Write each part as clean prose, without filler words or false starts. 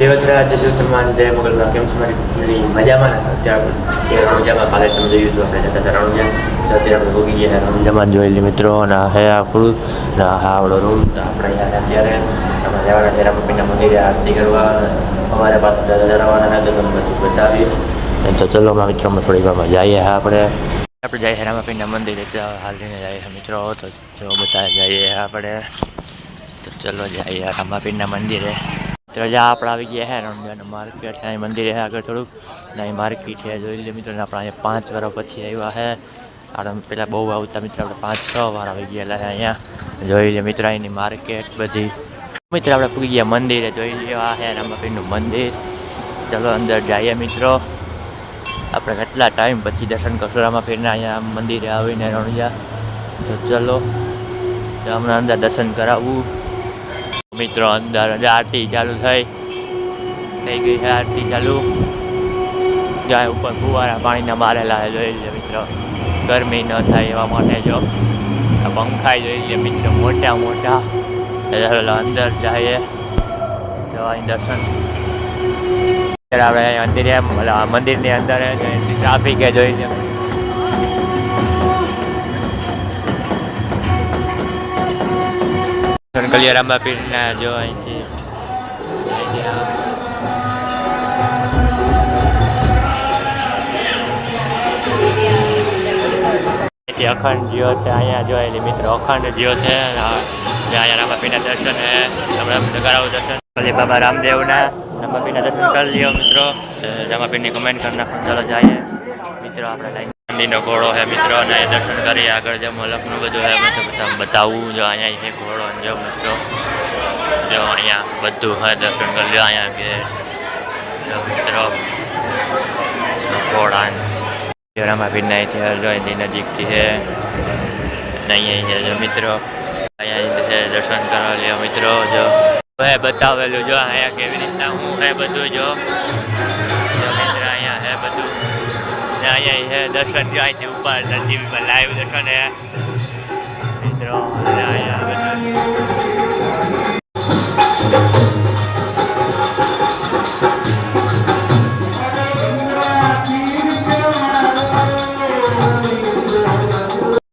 જય વચરાજ, જય સુતરમાન, જય મોગલમાં. કેમ છો મારી ફેમિલી? મજામાં ને? અત્યારે મજામાં. કાલે તમે જોયું હતું આપણે જતા હતા રણુજા, તો અત્યારે આપણે ભોગી ગયા રણુજામાં જોઈ લે મિત્રો. અને હે આપણું ના હા આવડો રૂમ. તો આપણે યાર અત્યારે અમે જવાના છે રામપીના મંદિરે આરતી કરવા. અમારે પાસે જવાના હતા તો તમને બધું બતાવીશ. તો ચલો અમારા મિત્રોમાં થોડીક વારમાં જઈએ. આપણે જઈએ રામાપીના મંદિરે, હાલીને જઈએ મિત્રો. તો જો બધા જઈએ આપણે. તો ચલો જઈએ રામાપીના મંદિરે. તો જ્યાં આપણે આવી ગયા હે રણુજાનું માર્કેટ છે, મંદિર છે આગળ થોડુંક ને માર્કેટ છે. જોઈ લે મિત્રો, આપણે અહીંયા 5 વર્ષ પછી આવ્યા છે. આપણે પહેલાં બહુ આવતા મિત્રો, આપણે 5-6 વાર આવી ગયેલા છે અહીંયા. જોઈ લે મિત્રો અહીંની માર્કેટ બધી. મિત્રો આપણે પૂગી ગયા મંદિરે. જોઈ લે આ છે રામાપીરનું મંદિર. ચલો અંદર જઈએ મિત્રો. આપણે કેટલા ટાઈમ પછી દર્શન કરશું રામાપીરના અહીંયા મંદિરે આવીને રણુજા. તો ચલો હમણાં અંદર દર્શન કરાવવું મિત્રો. અંદર આરતી ચાલુ થઈ ગઈ છે. આરતી ચાલુ જાય ઉપર ફુવારા પાણીના મારેલા છે. જોઈ લે મિત્રો, ગરમી ન થાય એવા માટે. જો પંખા જોઈ લે મિત્રો, મોટા મોટા. અંદર જઈએ જો અહીં દર્શન. આપણે મંદિરની અંદર ટ્રાફિક જોઈ લે. કલિયા રામાપીરના જો અહીંથી અખંડ જ્યોત છે અહીંયા જોયેલી મિત્રો. અખંડ જ્યોત છે અહીંયા રામાપીરના દર્શન છે. હમણાં કરાવું દર્શન કલી બાબા રામદેવના. રામાપીરના દર્શન કરી લ્યો મિત્રો. રામાપીરની કમેન્ટ કરી નાખો. ચાલો જઈએ મિત્રો. આપણે મંદિરનો ઘોડો છે મિત્રો, અને દર્શન કરીએ. આગળ જે મલકનું બધું છે બધું બતાવવું. જો અહીંયા છે ઘોડો. જો મિત્રો, જો અહીંયા બધું હોય દર્શન કરી લો. અહીંયા કે મિત્રો ઘોડા રામાપીરના અહીંથી નજીકથી છે. અહીંયા છે જો મિત્રો, અહીંયા છે દર્શન કરવા લ્યો મિત્રો. જો હે બતાવેલું જો અહીંયા કેવી રીતના હું હે બધું. જો મિત્ર અહીંયા હે બધું. અહીંયા છે દર્શન. જો અહીંથી ઉપર નજીકમાં લાઈવ દર્શન હે મિત્રો. અહીંયા બધું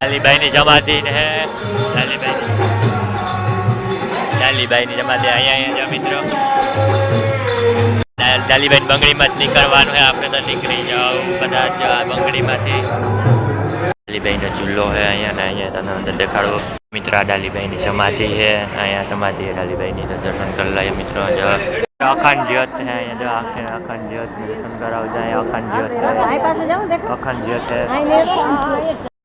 લાલીબાઈની સમાધિ છે. લાલીબાઈની સમાધિ અહીંયા જો મિત્રો. લાલીબાઈની બંગડીમાં જ નીકળવાનું છે. આપણે તો નીકળી જાઓ કદાચ બંગડીમાંથી. લાલીબાઈનો ચૂલ્લો છે અહીંયા ને અહીંયા તમને અંદર દેખાડવો મિત્રો. આ લાલીબાઈની સમાધિ છે. અહીંયા સમાધિ છે લાલીબાઈની. તો દર્શન કરી લઈએ મિત્રો. જો અખંડ જ્યોત છે અહીંયા. જો અખંડ જ્યોત દર્શન કરાવ જાય. અખંડ જ્યોત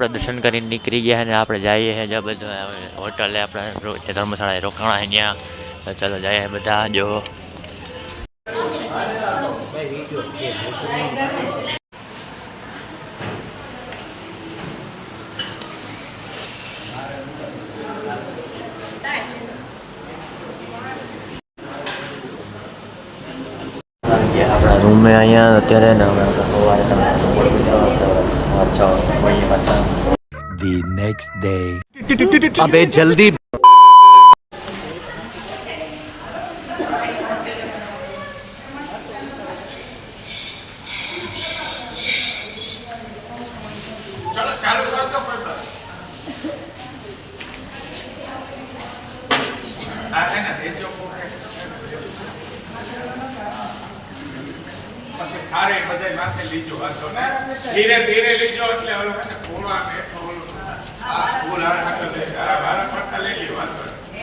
આપણે દર્શન કરીને નીકળી ગયા ને આપણે જઈએ છીએ. જો બધું હોટલે આપણે ધર્મશાળાએ રોકાણા ત્યાં. તો ચાલો જઈએ બધા. જો આપણા રૂમે અહીંયા અત્યારે ને સવારે The next day. अबे जल्दी ધીરે ધીરે લીજો એટલે ઓલો હે ને ઘોડા બેઠો ઓલો આ ફૂલ આ હાથ લે આ વાળા પડતા લઈ લ્યો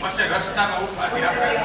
પછી રસ્તામાં ઉભાથી આપણે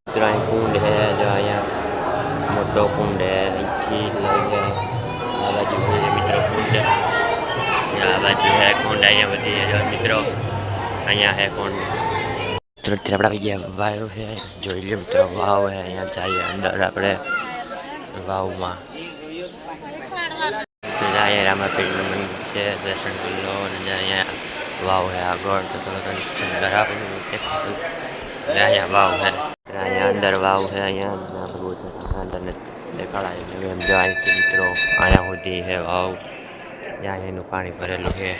મિત્રો અહીં કુંડ હે જો અહીંયા મોટો કુંડ હે અહીંથી લઈને આ બાજુ છે મિત્રો કુંડ આ બાજુ હે કુંડ અહીંયા બધી જો મિત્રો અહીંયા હે કુંડ મિત્રો અત્યારે આપણે આવી ગયા વાવ છે જોઈ લો મિત્રો વાવ હે અહીંયા જઈએ અંદર આપણે વાવમાં અહીંયા રામાપીરનું મંદિર છે દર્શન કરી લો અને અહીંયા વાવ હે આગળ તો દર્શન કરાવું અહીંયા વાવ હે અહીંયા અંદર વાવ છે અહીંયા બહુ છે અંદર દેખાડાય એમ જો અહીંથી મિત્રો અહીંયા સુધી છે વાવ ત્યાં એનું પાણી ભરેલું છે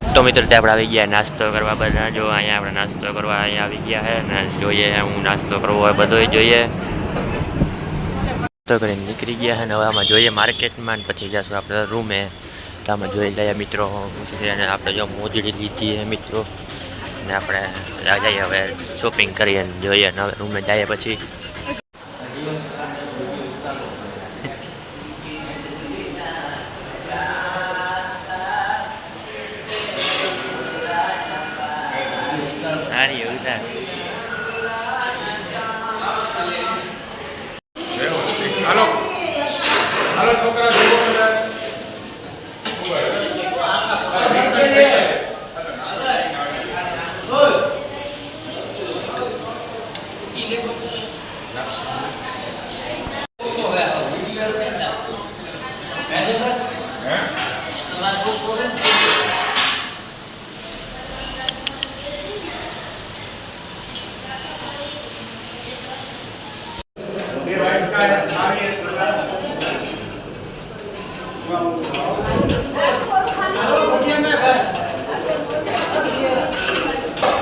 તો મિત્રો ત્યાં આપણે આવી ગયા નાસ્તો કરવા બધા જો અહીંયા આપણે નાસ્તો કરવા અહીંયા આવી ગયા છે ને જોઈએ હું નાસ્તો કરવો હોય બધોય જોઈએ નાસ્તો કરીને નીકળી ગયા છે ને હવે આમાં જોઈએ માર્કેટમાં પછી જશું આપણે રૂમે તો આમાં જોઈ લઈએ મિત્રો અને આપણે જો મોજડી લીધી છે મિત્રો ને આપણે જઈએ હવે શોપિંગ કરીએ ને જોઈએ ને હવે રૂમે જઈએ પછી હાલો હાલો છોકરા જુઓ બધા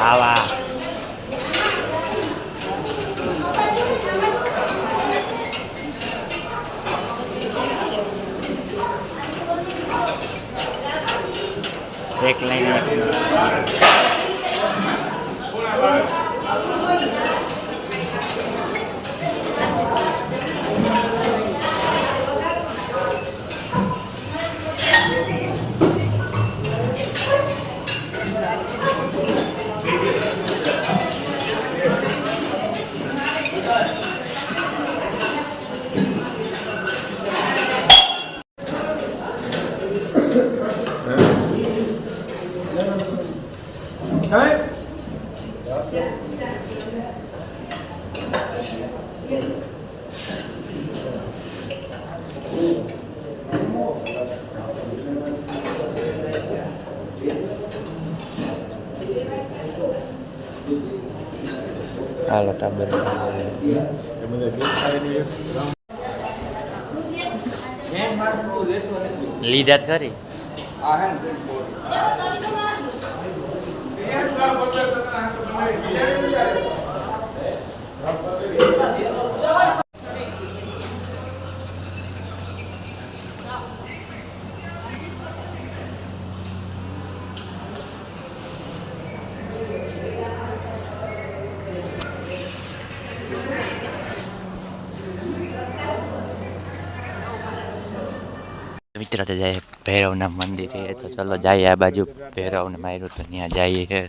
આવા એક લાઈન હાલો ટાબર લીધા જ ખરી મિત્ર તો જાય ભૈરવના મંદિરે તો ચલો જઈએ આ બાજુ ભૈરવને માર્યું તો ત્યાં જઈએ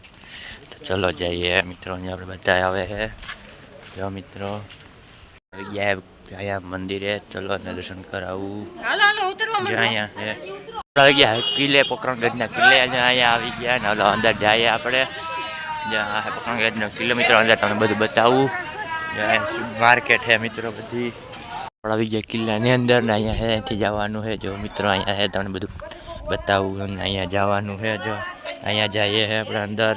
તો ચલો જઈએ મિત્રો આપણે બધા આવે છે જો મિત્રો આવી ગયા અહીંયા મંદિરે ચલો ને દર્શન કરાવું અહીંયા છે આવી ગયા કિલ્લે પોકરણગઢના કિલ્લે અહીંયા આવી ગયા ને હલો અંદર જઈએ આપણે જ્યાં પોકરણગઢનો કિલોમીટર અંદર તમને બધું બતાવું માર્કેટ છે મિત્રો બધી આવી ગયા કિલ્લાની અંદર ને અહીંયા છે અહીંથી જવાનું છે જો મિત્રો અહીંયા છે તમને બધું બતાવું અને અહીંયા જવાનું છે જો અહીંયા જઈએ છે આપણે અંદર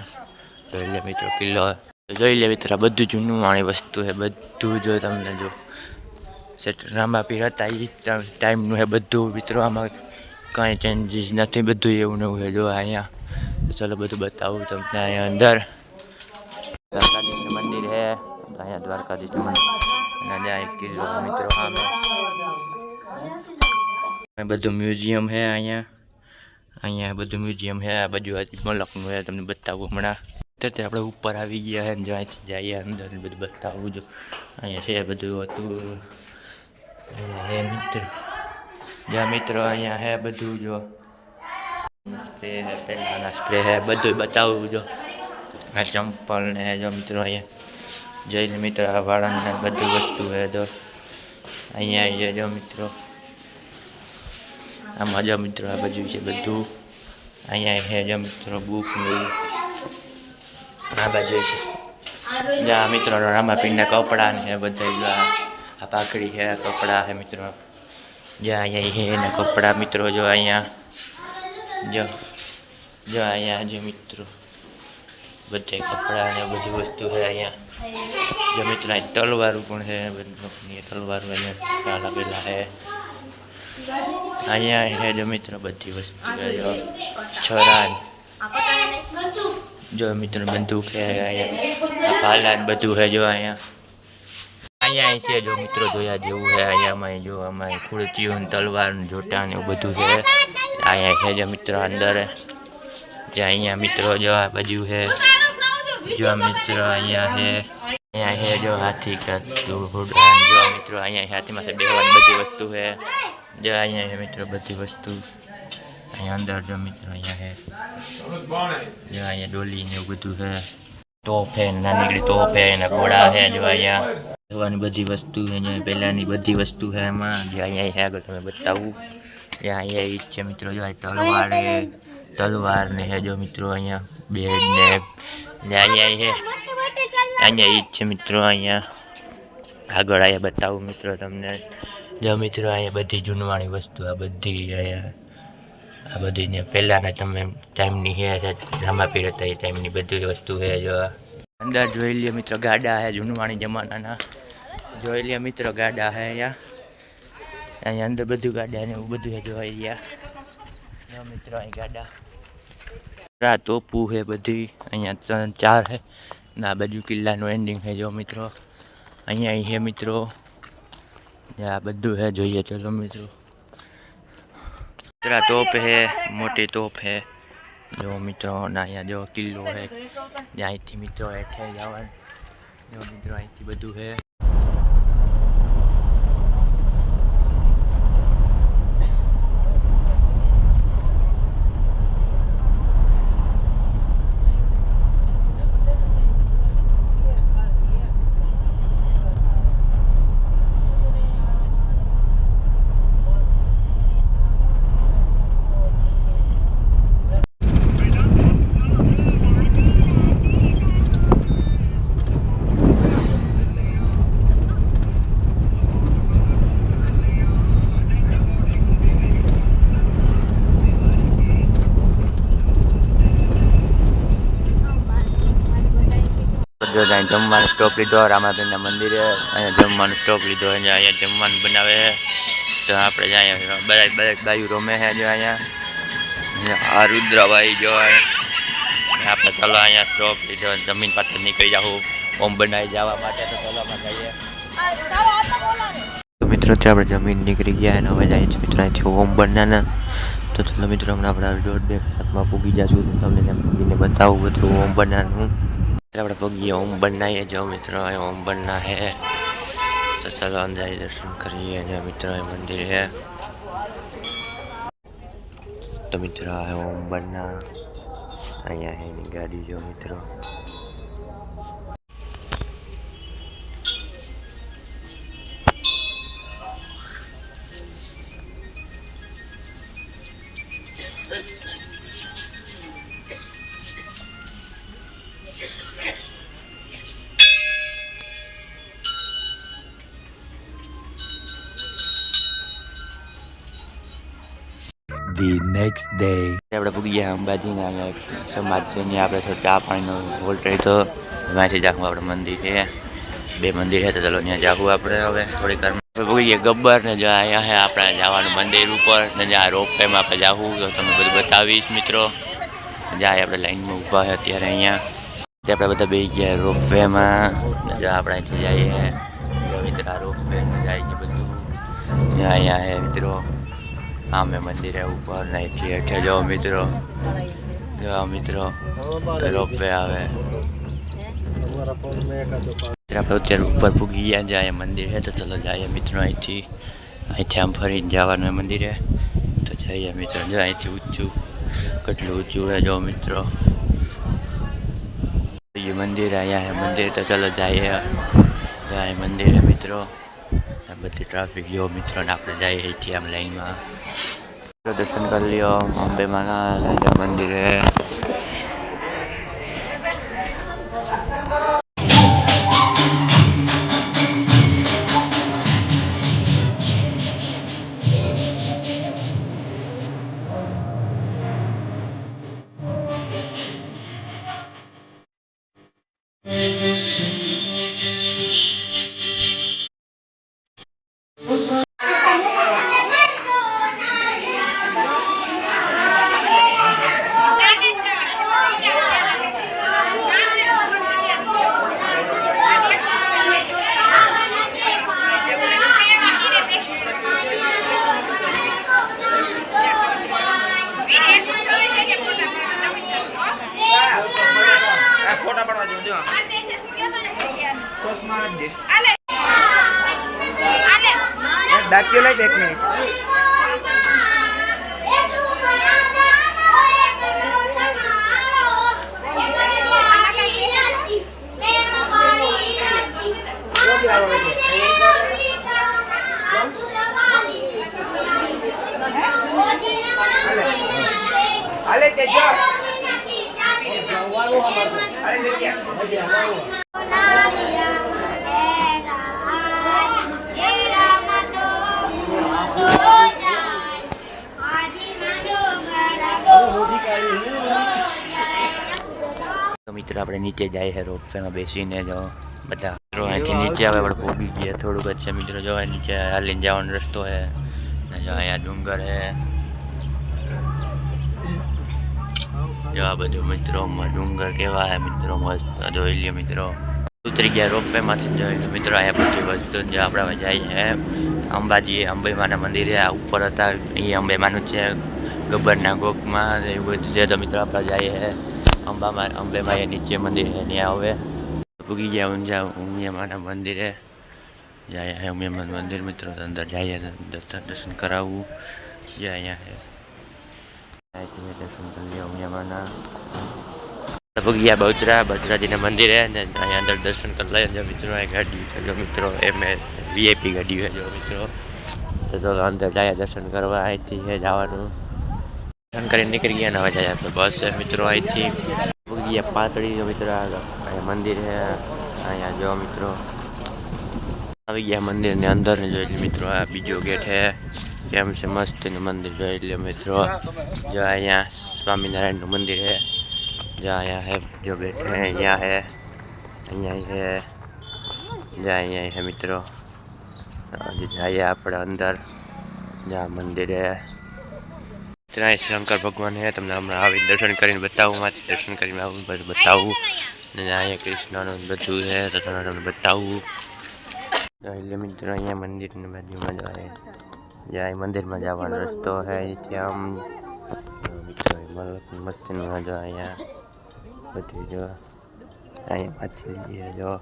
જોઈ લે મિત્રો કિલ્લો જોઈ લે મિત્રો બધું જૂનું વાણી વસ્તુ છે બધું જો તમને જો સેટ રામાપીર હતા એ ટાઈમનું છે બધું મિત્રો આમાં કાંઈ ચેન્જીસ નથી બધું એવું નવું છે જો અહીંયા ચલો બધું બતાવું તમને અહીંયા અંદર દ્વારકાધીશનું મંદિર છે અહીંયા દ્વારકાધીશનું મંદિર અને ત્યાં એક કિલ્લો મિત્રો સામે બધું મ્યુઝિયમ છે અહીંયા બધું મ્યુઝિયમ છે આ બાજુ મલકનું છે તમને બતાવું હમણાં અત્યારે આપણે ઉપર આવી ગયા છે જો અહીંથી જઈએ અંદર બધું બતાવું જો અહીંયા છે બધું હતું હે મિત્ર જ્યાં મિત્રો અહીંયા હે બધું જો સ્પ્રે હે પેલાના સ્પ્રે હે બધું બતાવું જો આ ચંપલ ને જો મિત્રો અહીંયા જોઈ લે મિત્રો આ વાળંદને બધી વસ્તુ છે તો અહીંયા જો મિત્રો આમાં જો મિત્રો આ બાજુ છે બધું અહીંયા છે જો મિત્રો બુક ને આ બાજુ છે જ્યાં મિત્રો રામાપીરના કપડાં ને બધા જો આ પાકડી છે કપડાં છે મિત્રો જ્યાં અહીંયા છે એના કપડાં મિત્રો જો અહીંયા જો અહીંયા જો મિત્રો બધા કપડાં ને બધી વસ્તુ છે અહીંયા જો મિત્રો અહીં તલવારું પણ છે બધી તલવારું અહીંયા લાગેલા છે અહીંયા છે જો મિત્રો બધી વસ્તુ છે જો છરા જો મિત્રો બંદૂક છે અહીંયા ભાલા ને બધું છે જો અહીંયા છે જો મિત્રો જોયા જેવું છે અહીંયામાં જો અમારે ખુરચીઓ ને તલવાર ને જોટા ને એવું બધું છે અહીંયા છે જો મિત્રો અંદર જે અહીંયા મિત્રો જો આ બાજુ છે જો મિત્રો અહીંયા છે જો હાથી કાતું ઘોડા જો મિત્રો અહીંયા હાથીમાં છે બેહવાની બધી વસ્તુ છે જો અહીંયા છે મિત્રો બધી વસ્તુ અહીંયા અંદર જો મિત્રો અહીંયા છે જો અહીંયા ડોલી ને એવું બધું છે ટોપ છે નાની ટોપ છે ને ઘોડા છે જો અહીંયા બેહવાની બધી વસ્તુ છે અહીંયા પહેલાંની બધી વસ્તુ છે એમાં જે અહીંયા છે આગળ તમે બતાવું જે અહીંયા એ છે મિત્રો જો તલવાર ને છે જો મિત્રો અહીંયા બેડ ને અહીંયા એ જ છે મિત્રો અહીંયા આગળ અહીંયા બતાવું મિત્રો તમને જો મિત્રો અહીંયા બધી જૂનવાણી વસ્તુ આ બધી અહીંયા આ બધી ને પહેલાંના તમે ટાઈમની છે રામાપીર હતા એ ટાઈમની બધી વસ્તુ છે જો અંદર જોઈ લે મિત્રો ગાડા છે જૂનવાણી જમાનાના જોઈ લે મિત્રો ગાડા છે અહીંયા અંદર બધું ગાડા ને એવું બધું છે જોઈ રહ્યા જો મિત્રો અહીં ગાડા તોપું છે બધી અહીંયા 4 છે ના બાજુ કિલ્લાનું એન્ડિંગ છે જો મિત્રો અહીંયા છે મિત્રો આ બધું છે જોઈએ ચલો મિત્રો તોપ છે મોટી તોપ છે જો મિત્રો ના અહીંયા જો કિલ્લો છે અહીંથી મિત્રો હેઠે જવાનું જો મિત્રો અહીંથી બધું છે જો ત્યાં જમવાનો સ્ટોપ લીધો રામાપીરના મંદિરે અહીંયા જમવાનો સ્ટોપ લીધો અહીંયા જમવાનું બનાવે તો આપણે અહીંયા બધા બાજુ રમે છે જો અહીંયા આ રુદ્રભાઈ જો આપણે ચલો અહીંયા સ્ટોપ લીધો જમીન પાછળ નીકળી જાઉં ઓમ બનાવી જવા માટે તો ચલોમાં જઈએ તો મિત્રો આપણે જમીન નીકળી ગયા અને હવે જાય છે મિત્રો અહીંથી ઓમ બનાના તો ચલો મિત્રો હમણાં આપણે 1.5 કલાકમાં પૂગી જશું તમને ત્યાં પૂગીને બતાવું બધું ઓમ બનાનું આપણે પગીએ ઓમ બનાવીએ જો મિત્રો ઓમ બનના હે તો ચલો અંદર દર્શન કરીએ અને મિત્રો મંદિર હે તો મિત્રો આ ઓમ બનના અહીંયા એની ગાડી જો મિત્રો The next day. આપણે પૂગી ગયા અંબાજીના સમાજ છે ત્યાં આપણે તો ચા પાણીનો હોલ્ટ રહી તો ત્યાંથી જાઉં આપણે મંદિર છે 2 મંદિર છે તો ચલો ત્યાં જાવું આપણે હવે થોડીક વાર પૂગી ગયા ગબ્બર ને જો અહીંયા છે આપણે જવાનું મંદિર ઉપર ને જ્યાં રોપવેમાં આપણે જવું તો તમને બધું બતાવીશ મિત્રો જ્યાં આપણે લાઈનમાં ઊભા છે અત્યારે અહીંયા આપણે બધા બેસી ગયા રોપવેમાં જો આપણે અહીંથી જઈએ મિત્રો આ રોપવેમાં જાય છે બધું ત્યાં અહીંયા છે મિત્રો આમે મંદિરે ઉપર અહીંથી હેઠે જાઓ મિત્રો રોપવે આવે આપણે અત્યારે ઉપર પૂગી ગયા જાય મંદિર છે તો ચલો જઈએ મિત્રો અહીંથી આમ ફરીને જવાનું મંદિરે તો જઈએ મિત્રો જો અહીંથી ઊંચું કેટલું ઊંચું છે જો મિત્રો ये मंदिर आया है मंदिर तो चलो जाइए जाए मंदिर है मित्रों बધી ટ્રાફિક જો મિત્રો ને આપણે જઈએ છીએ આમ લાઈનમાં દર્શન કરી લ્યો અંબે માના મંદિરે डाकियो लाइट 1 मिनट अले के जोश अले देखिए તો મિત્રો આપણે નીચે જાય છે રોપવેમાં બેસીને જો બધા મિત્રો અહીંથી નીચે આવે આપણે પહોંચી ગયા થોડુંક જ છે મિત્રો જો નીચે હાલીને જવાનો રસ્તો છે ને જો અહીંયા ડુંગર છે જો આ બધું મિત્રો ડુંગર કેવા છે મિત્રો મસ્ત જોઈ લ્યો મિત્રો ઉતરી ગયા રોપવેમાંથી જોઈ લો મિત્રો અહીંયા પછી વસ્તુ જે આપણે જાય છે અંબાજી અંબેમાના મંદિરે આ ઉપર હતા એ અંબેમાનું છે ગબ્બરના ગોકમાં એવું બધું છે તો મિત્રો આપણે જઈએ છે અંબેમાં એ નીચે મંદિર છે ત્યાં હવે પૂગી ગયા ઉમિયામાના મંદિરે જાય ઉમિયામાનું મંદિર મિત્રો અંદર જઈએ દર્શન કરાવવું જે અહીંયા છે અહીંથી દર્શન કરી લે ઉમિયામાના પૂગી ગયા બહુચરાજીના મંદિરે ને અહીંયા અંદર દર્શન કરી લઈએ મિત્રો આ ગાડી છે જો મિત્રો વીઆઈપી ગાડી છે જો મિત્રો તો અંદર જાય દર્શન કરવા અહીંથી છે જવાનું દર્શન કરીને નીકળી ગયા ને હવે જાય આપણે બસ છે મિત્રો અહીંથી પૂગી ગયા પાતળી મિત્રો અહીંયા મંદિર છે અહીંયા જો મિત્રો આવી ગયા મંદિરની અંદર જોઈ મિત્રો આ બીજો ગેટ છે કેમ છે મસ્ત મંદિર જોઈ લે મિત્રો જો અહીંયા સ્વામિનારાયણનું મંદિર છે जो आया है जो बैठे हैं यहाँ है जहाँ यहाँ है मित्रों जाइए आप अंदर जहाँ मंदिर है इतना शंकर भगवान है तमने हमें आवी दर्शन कर बताऊँ दर्शन कर बताऊँ जहाँ कृष्ण बधु है तो तमने बताऊँ मित्रों अँ मंदिर बाजू में जो है जहाँ मंदिर में जवा रस्तो है आम मित्रों मस्ती में जो अँ बधी जो अँ मछली है जो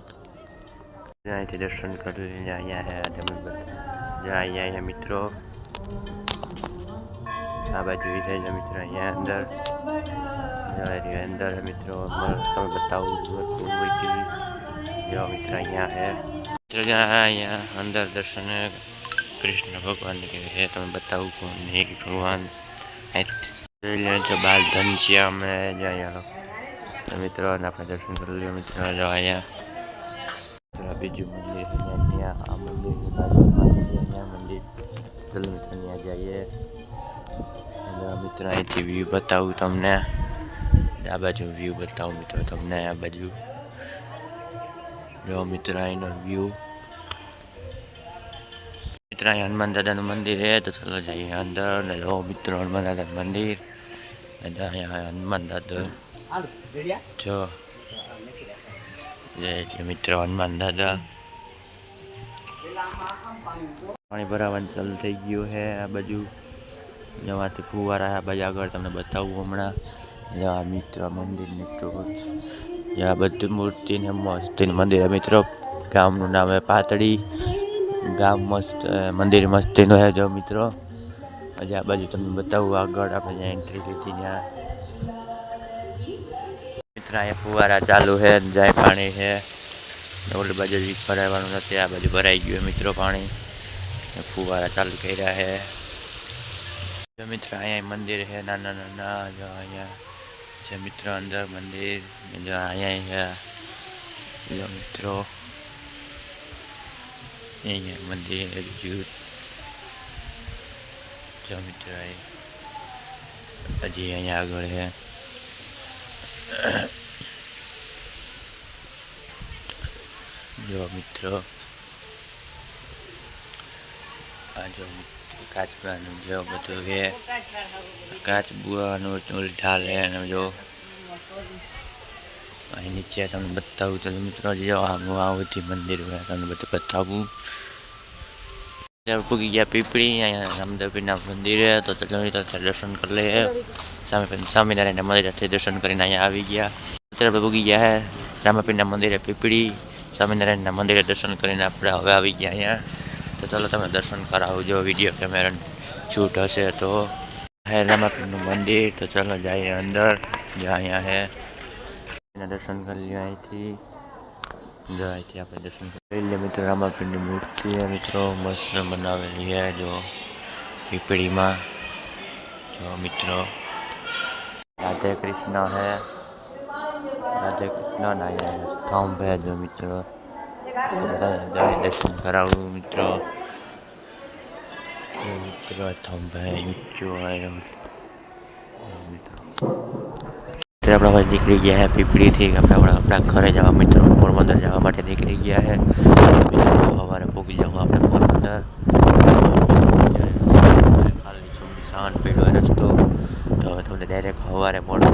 અહીંથી દર્શન કર્યું અહીંયા है અહીંયા है મિત્રો આ બાજુ છે જો મિત્રો અહીંયા અંદર है મિત્રો તમે બતાવું જો મિત્રો અહીંયા है મિત્રો અહીંયા અંદર દર્શન कृष्ण भगवान के है તમે બતાવું કોણ है भगवान जो बाल घनश्याम है जो મિત્રો આપણે દર્શન કરી લ્યો મિત્રો જો અહીંયા બીજું મંદિર છે ત્યાં આ મંદિરની બાજુમાં છે અહીંયા મંદિર ચલો મિત્રો ત્યાં જઈએ મિત્રો અહીંથી વ્યૂ બતાવું તમને આ બાજુ વ્યૂ બતાવું મિત્રો તમને આ બાજુ જો મિત્રો અહીંનો વ્યૂ મિત્રો અહીં હનુમાન દાદાનું મંદિર છે તો ચલો જઈએ અંદર ને જો મિત્રો હનુમાન દાદાનું મંદિર અને અહીંયા હનુમાન દાદા જો जय मित्र हनुमान दादा पानी भरावान चालू थई गयो है आ बाजू जवाथी फुवारा आ बाजू आगळ तमने बतावुं हमणा जवा मित्र मंदिर ने टोच जवा बधी मूर्ति ने मस्त मंदिर है मित्र गामनुं नाम है पातड़ी गाम मस्त मंदिर मस्ती नो है जो मित्र आज आ बाजू तमने बतावुं आगळ आपणे एंट्री लीधी त्यां મિત્ર અહીંયા ફુવારા ચાલુ છે, જાય પાણી છે. ઓલી બાજુ ભરાવાનું નથી, આ બાજુ ભરાઈ ગયું મિત્રો પાણી. ફુવારા ચાલુ કર્યા છે. જો મિત્ર અહીંયા મંદિર છે નાના નાના. જો અહીંયા છે મિત્ર અંદર મંદિર. જો અહીંયા છે જો મિત્રો અહીંયા મંદિર બીજું. જો મિત્ર હજી અહીંયા આગળ છે. જો મિત્રો આ જો કાચબાનું જો બધું છે. કાચ બુવાનું ઓલી ઢાલ છે. અને જો અહીં નીચે તમને બતાવું તો મિત્રો જો આવું મંદિર તમને બધું બતાવું. પૂગી ગયા પીપળી. અહીંયા રામદેવપીરના મંદિર છે તો દર્શન કરી લઈએ. સ્વામિનારાયણના મંદિરેથી દર્શન કરીને અહીંયા આવી ગયા. અત્યારે પૂગી ગયા છે રામપીરના મંદિરે પીપળી. સ્વામિનારાયણના મંદિરે દર્શન કરીને આપણે હવે આવી ગયા અહીંયા. તો ચાલો તમે દર્શન કરાવજો. વિડીયો કેમેરા શૂટ હશે તો. હે રામાપીરનું મંદિર. તો ચાલો જઈએ અંદર. જો અહીંયા છે એના દર્શન કરી લઈએ અહીંથી. જો અહીંથી આપણે દર્શન કરી લઈએ મિત્રો. રામાપીરની મૂર્તિ છે મિત્રો, મસ્ત બનાવેલી છે જો પીપળીમાં. જો મિત્રો રાધે કૃષ્ણ છે. રાધે કૃષ્ણ ના સ્તંભ છે જો મિત્રો. દર્શન કરાવું મિત્રો. મિત્રો સ્તંભ છે ઊંચો આવ્યો મિત્રો. આપણે હવે નીકળી ગયા છે પીપળીથી. આપણા ઘરે જવા મિત્રો પોરબંદર જવા માટે નીકળી ગયા છે. સવારે પહોંચી જવું આપણે પોરબંદર. ખાલી સુનસાન પડ્યો રસ્તો. તો હવે તમને ડાયરેક્ટ સવારે મળો.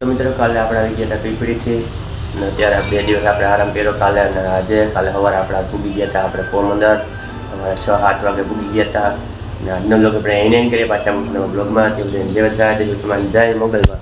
તો મિત્રો કાલે આપણે આવી ગયા હતા પીપળીથી. અને અત્યારે 2 દિવસ આપણે આરામ કર્યો કાલે અને આજે. કાલે સવારે આપણે પૂગી ગયા હતા આપણે પોરબંદર. અમારે 6-7 વાગે પૂગી ગયા હતા. અને આજનો બ્લોગ આપણે એને કરીએ પાછા બ્લોગમાં. જય તમારી જય મોગલમાં.